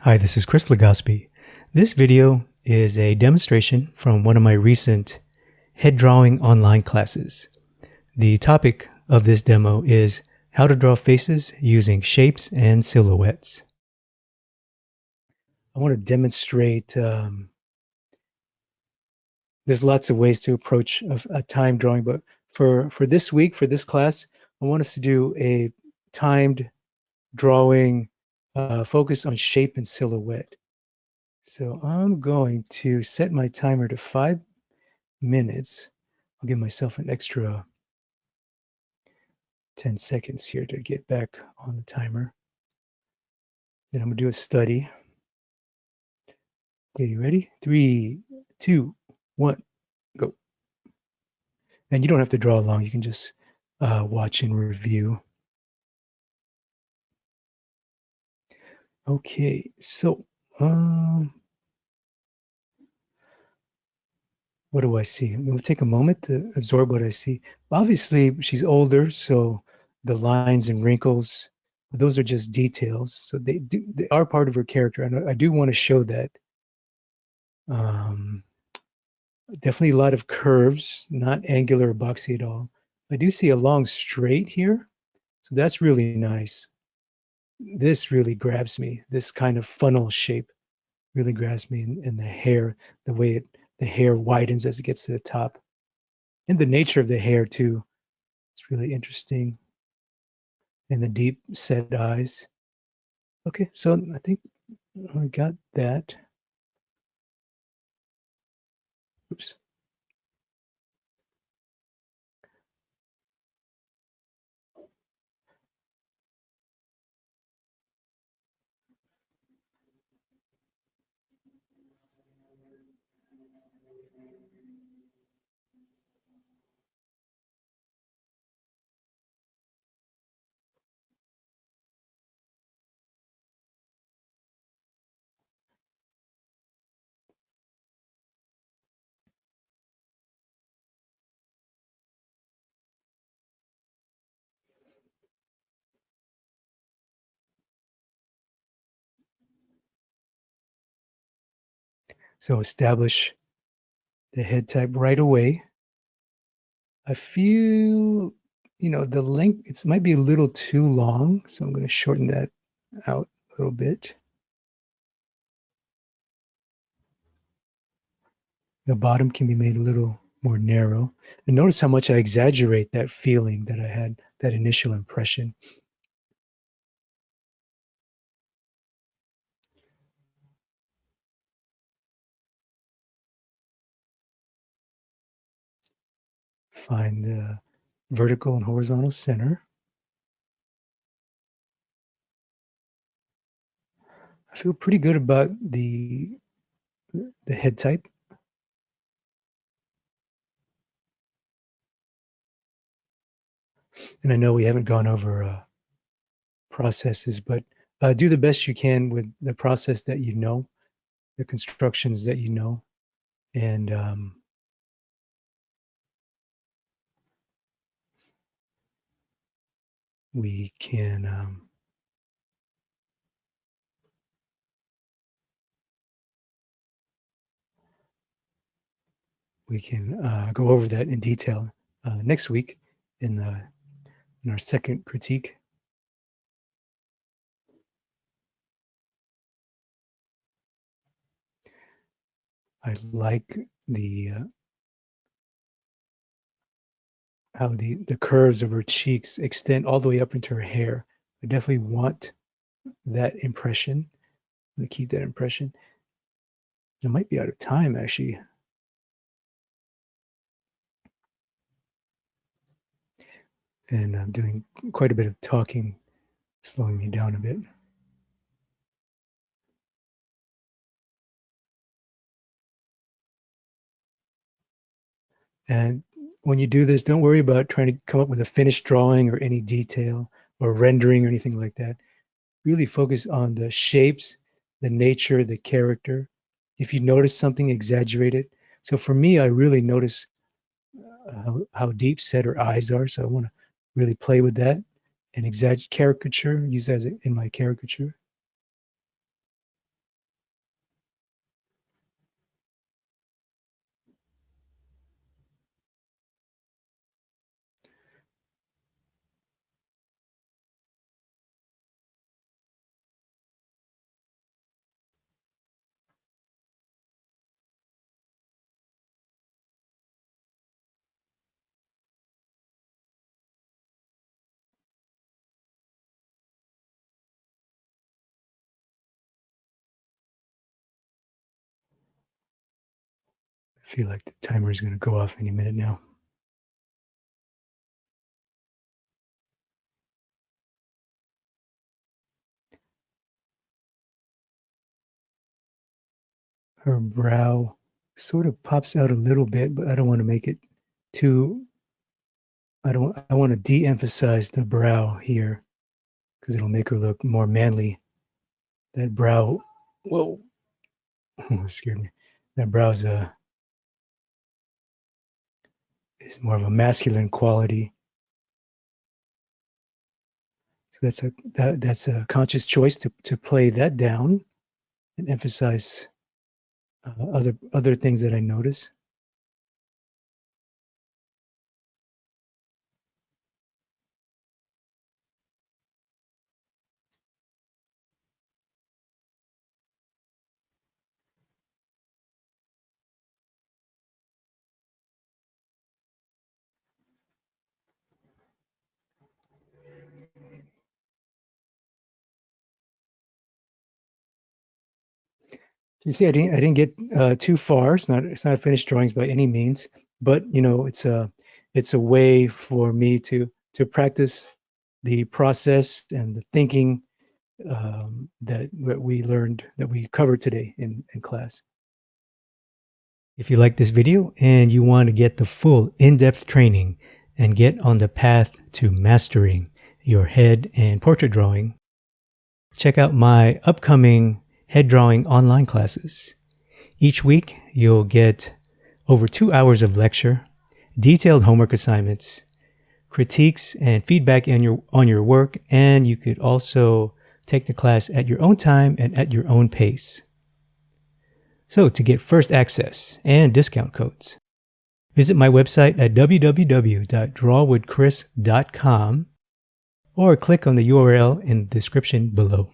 Hi, this is Chris Legaspi. This video is a demonstration from one of my recent head drawing online classes. The topic of this demo is how to draw faces using shapes and silhouettes. I want to demonstrate, there's lots of ways to approach a time drawing, but for this week, for this class, I want us to do a timed drawing focused on shape and silhouette. So I'm going to set my timer to 5 minutes. I'll give myself an extra 10 seconds here to get back on the timer. Then I'm gonna do a study. Okay, you ready? 3, 2, 1, go. And you don't have to draw along. You can just watch and review. Okay, so what do I see? I'm gonna take a moment to absorb what I see. Obviously, she's older, so the lines and wrinkles, those are just details. So they are part of her character, and I do want to show that. Definitely a lot of curves, not angular or boxy at all. I do see a long straight here, so that's really nice. This really grabs me. This kind of funnel shape really grabs me, in the hair, the way the hair widens as it gets to the top. And the nature of the hair too, it's really interesting. And the deep set eyes. Okay, so I think I got that. Oops. So establish the head type right away. I feel, the length, it might be a little too long, so I'm going to shorten that out a little bit. The bottom can be made a little more narrow. And notice how much I exaggerate that feeling that I had, that initial impression. Find the vertical and horizontal center. I feel pretty good about the head type. And I know we haven't gone over processes, but do the best you can with the process that you know, the constructions that you know, and we can go over that in detail next week in our second critique. I like the how the curves of her cheeks extend all the way up into her hair. I definitely want that impression. I'm gonna keep that impression. I might be out of time actually. And I'm doing quite a bit of talking, slowing me down a bit. And when you do this, don't worry about trying to come up with a finished drawing or any detail or rendering or anything like that. Really focus on the shapes, the nature, the character. If you notice something, exaggerate it. So for me, I really notice how deep set her eyes are. So I want to really play with that and exaggerate, caricature, use that in my caricature. feel like the timer is going to go off any minute now. Her brow sort of pops out a little bit, but I don't want to make it too, I want to de-emphasize the brow here because it'll make her look more manly. That brow, whoa, it scared me. That brow's is more of a masculine quality. So that's a conscious choice to play that down and emphasize other things that I notice. You see, I didn't get too far. It's not finished drawings by any means, but you know, it's a way for me to practice the process and the thinking that we learned, that we covered today in class. If you like this video and you want to get the full in-depth training and get on the path to mastering your head and portrait drawing, check out my upcoming head drawing online classes. Each week, you'll get over 2 hours of lecture, detailed homework assignments, critiques and feedback on your work, and you could also take the class at your own time and at your own pace. So to get first access and discount codes, visit my website at www.drawwithchris.com or click on the URL in the description below.